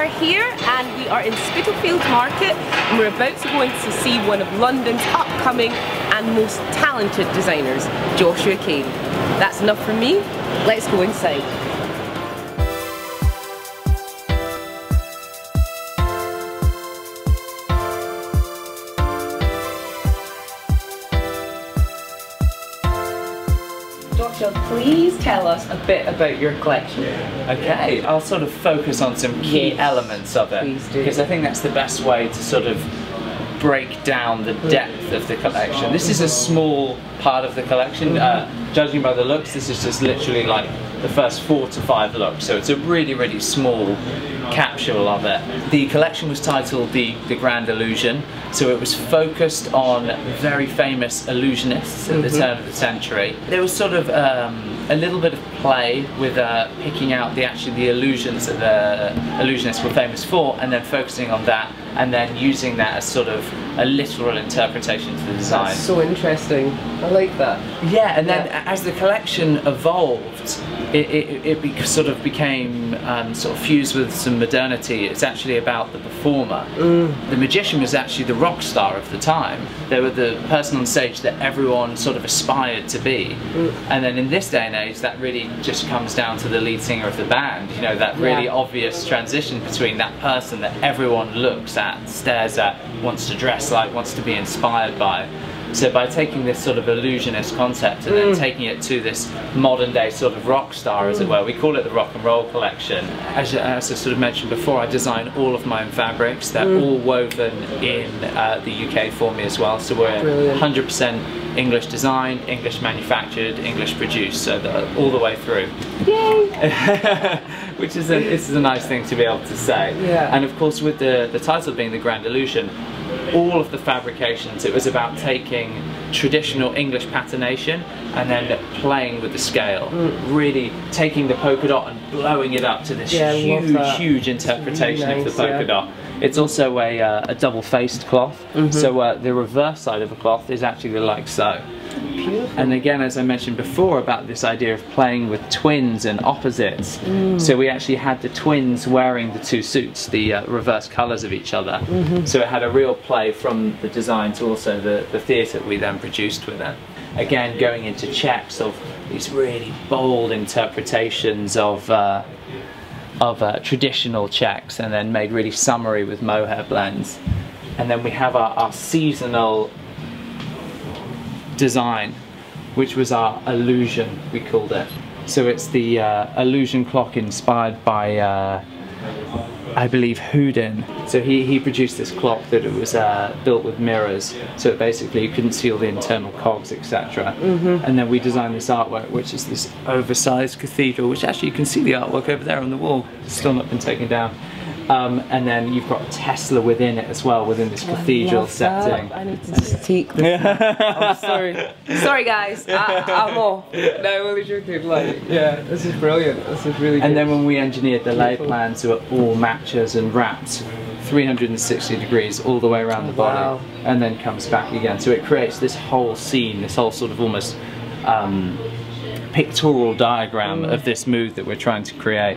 are here and we are in Spitalfields Market and we're about to go in to see one of London's upcoming and most talented designers, Joshua Kane. That's enough from me, let's go inside. Joshua, please tell us a bit about your collection. Okay, I'll sort of focus on some key elements of it, because I think that's the best way to sort of break down the depth of the collection. This is a small part of the collection. Judging by the looks, this is just literally like the first 4 to 5 looks, so it's a really small capsule of it. The collection was titled The Grand Illusion, so it was focused on very famous illusionists at the turn of the century. There was sort of a little bit of play with picking out the illusions that the illusionists were famous for, and then focusing on that, and then using that as sort of a literal interpretation to the design. That's so interesting. I like that. Yeah, and then as the collection evolved, it sort of became sort of fused with some modernity. It's actually about the performer. The magician was actually the rock star of the time. They were the person on stage that everyone sort of aspired to be. And then in this day and age, that really just comes down to the lead singer of the band. You know, that really obvious transition between that person that everyone looks at, stares at, wants to dress like, wants to be inspired by. So by taking this sort of illusionist concept and then taking it to this modern day sort of rock star, as it were, we call it the Rock and Roll Collection. As I sort of mentioned before, I design all of my own fabrics. They're all woven in the UK for me as well, so we're 100% English designed, English manufactured, English produced, so all the way through. Yay! Which is a nice thing to be able to say. Yeah. And of course, with the title being The Grand Illusion, all of the fabrications, it was about taking traditional English patternation and then playing with the scale, really taking the polka dot and blowing it up to this huge interpretation of the polka dot. It's also a double-faced cloth, so the reverse side of the cloth is actually like so. Beautiful. And again, as I mentioned before about this idea of playing with twins and opposites, so we actually had the twins wearing the two suits, the reverse colours of each other, so it had a real play from the design to also the theatre we then produced with it. Again, going into checks of these really bold interpretations of traditional checks, and then made really summery with mohair blends. And then we have our seasonal design, which was our illusion, we called it. So it's the illusion clock inspired by I believe Houdin. So he produced this clock that it was built with mirrors, so basically you couldn't see all the internal cogs, etc. And then we designed this artwork, which is this oversized cathedral, which actually you can see the artwork over there on the wall. It's still not been taken down. And then you've got Tesla within it as well, within this cathedral setting. I need to just take this. I'm sorry. Sorry guys, I'm off. No, I'm only joking. Like, yeah, this is brilliant. This is really good. And then when we engineered the lay plans, so it all matches and wraps 360 degrees all the way around the body, and then comes back again. So it creates this whole scene, this whole sort of almost pictorial diagram of this mood that we're trying to create.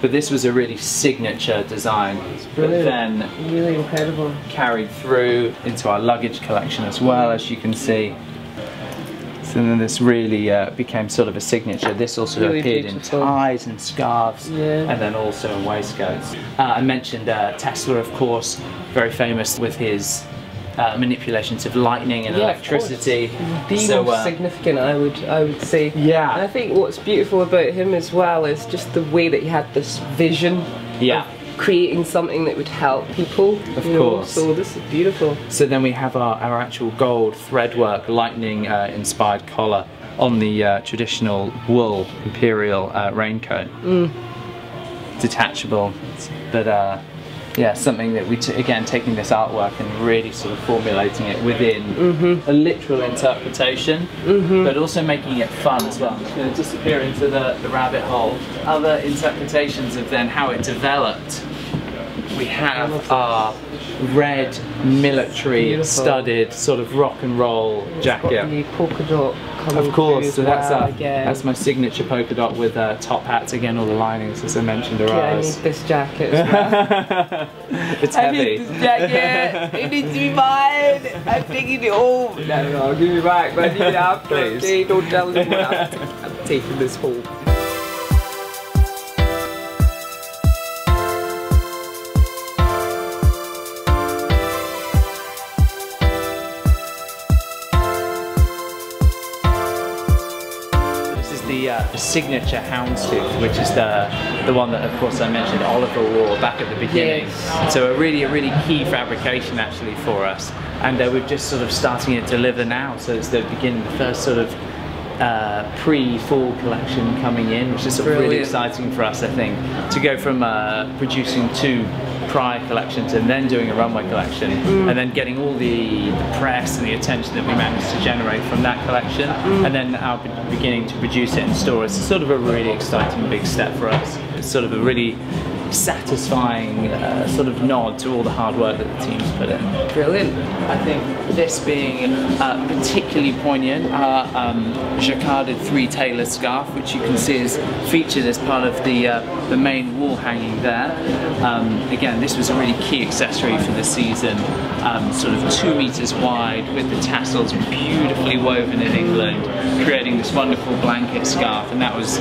But this was a really signature design. It's brilliant. But then really incredible. Carried through into our luggage collection as well, as you can see. So then this really became sort of a signature. This also really appeared in ties and scarves, and then also in waistcoats. I mentioned Tesla, of course, very famous with his manipulations of lightning and electricity. The most significant, I would say. Yeah. And I think what's beautiful about him as well is just the way that he had this vision of creating something that would help people. Of course. So this is beautiful. So then we have our actual gold threadwork lightning inspired collar on the traditional wool imperial raincoat. Detachable, but yeah, something that we, again, taking this artwork and really sort of formulating it within a literal interpretation, but also making it fun as well. I'm just going to disappear into the rabbit hole. Other interpretations of then how it developed. We have our red military Beautiful. studded sort of rock and roll jacket. Got the polka dot coming Of course, so through as well that's my signature polka dot with top hats again. All the linings, as I mentioned, are I ours. need this jacket as well. It's I heavy. need this jacket. It needs to be mine. I'm taking it home. No, give me back. I need it after. Please. Okay, don't tell anyone I'm taking this home. The signature houndstooth, which is the one that, of course, I mentioned Oliver wore back at the beginning. Yes. So a really key fabrication actually for us, and we're just sort of starting it to deliver now. So it's the beginning, the first sort of pre-fall collection coming in, which is sort of really exciting for us, I think, to go from producing 2 prior collections and then doing a runway collection and then getting all the press and the attention that we managed to generate from that collection and then now beginning to produce it in store. It's sort of a really exciting big step for us. It's sort of a really satisfying sort of nod to all the hard work that the team's put in. Brilliant. I think this being particularly poignant, jacquarded 3-tailor scarf, which you can see is featured as part of the main wall hanging there. Again, this was a really key accessory for the season, sort of 2 meters wide with the tassels beautifully woven in England, creating this wonderful blanket scarf. And that was,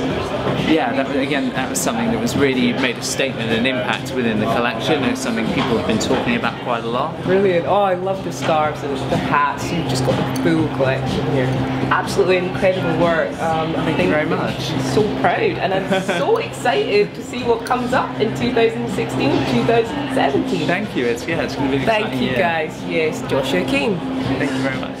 yeah, that was something that was really made a statement and an impact within the collection. It's something people have been talking about quite a lot. Brilliant. Oh, I love the scarves and the hats. You've just got the full collection here. Absolutely incredible work. Thank you very much. So proud, and I'm so excited to see what comes up in 2016, 2017. Thank you. It's going to be an exciting Thank you year. guys. Yes, Joshua Kane. Thank you very much.